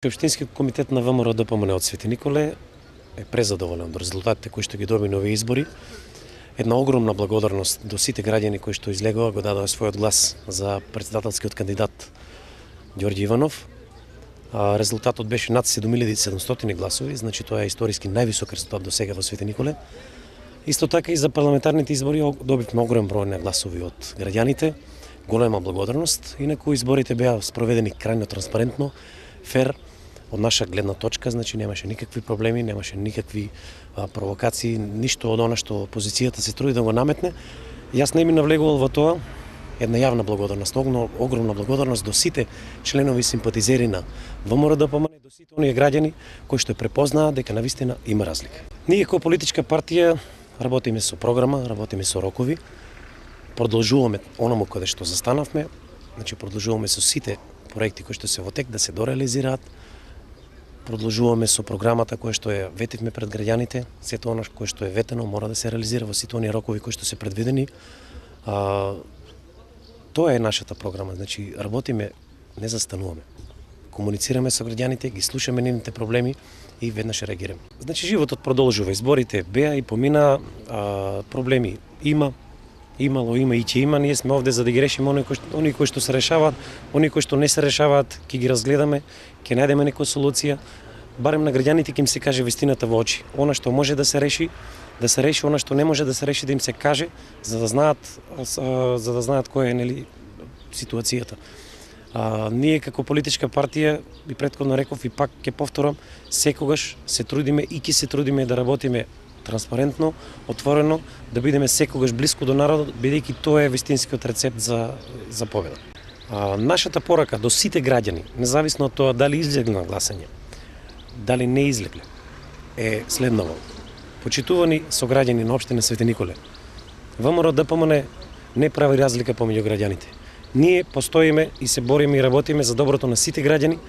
Општинскиот комитет на ВМРО ДПМН од Свети Николе е презадоволен од резултатите кои што ги доби на овие избори. Една огромна благодарност до сите граѓани кои што излегоа, го дадоа својот глас за претседателскиот кандидат Ѓорѓе Иванов. Резултатот беше над 7700 гласови, значи тоа е историски највисок резултат до сега во Свети Николе. Исто така и за парламентарните избори добивме огромен број на гласови од граѓаните. Голема благодарност. Инаку изборите беа спроведени крајно транспарентно, фер, од наша гледна точка, значи немаше никакви проблеми, немаше никакви провокации, ништо од она што опозицијата се труди да го наметне. Јас не ми навлегувал во тоа. Една јавна благодарност, огромна благодарност до сите членови и симпатизери на ВМРО ДПМН и до сите оние граѓани кои што препознаат дека навистина има разлика. Ние како политичка партија работиме со програма, работиме со рокови, продолжуваме онаму каде што застанавме, значи продолжуваме со сите проекти кои што се во тек да се дореализираат. Продолжуваме со програмата која што ја ветивме пред граѓаните. Сето она кое што е ветено мора да се реализира во сите оние рокови кои што се предвидени. Тоа е нашата програма, значи работиме, не застануваме. Комуницираме со граѓаните, ги слушаме нивните проблеми и веднаш реагираме. Значи животот продолжува, изборите беа и помина, проблеми имало, има и ќе има. Ние сме овде за да ги решиме оние кои што се решаваат, оние кои што не се решаваат, ќе ги разгледаме, ќе најдеме некоја солуција, барем на граѓаните ќе им се каже вистината во очи. Она што може да се реши, она што не може да се реши да им се каже, за да знаат која е ситуацијата. Ние како политичка партија, и претходно реков и пак ќе повторам, секогаш се трудиме и ќе се трудиме да работиме транспарентно, отворено, да бидеме секогаш блиску до народот, бидејќи тоа е вистинскиот рецепт за победа. Нашата порака до сите граѓани, независно од тоа дали излегле на гласање, дали не излегле, е следново. Почитувани сограѓани на општина Свети Николе, ВМРО ДПМН не прави разлика помеѓу граѓаните. Ние постоиме и се бориме и работиме за доброто на сите граѓани.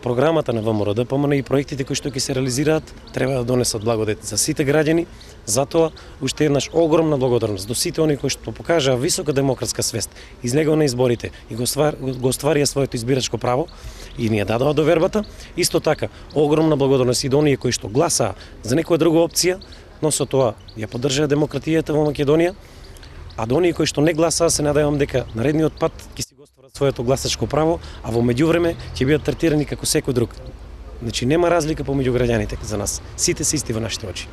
Програмата на ВМРО ДПМН и проектите кои што ќе се реализираат треба да донесат благодет за сите граѓани. Затоа уште еднаш огромна благодарност до сите оние кои што покажаа висока демократска свест, излегоа на изборите и го остварија своето избирачко право и ни ја дадоа довербата. Исто така огромна благодарност и до оние кои што гласаа за некоја друга опција, но со тоа ја поддржаа демократијата во Македонија. А до оние кои што не гласаа, се надевам дека наредниот пат ќе си го остварат своето гласачко право, а во меѓувреме ќе бидат третирани како секој друг. Значи нема разлика помеѓу граѓаните за нас. Сите се исти во нашите очи.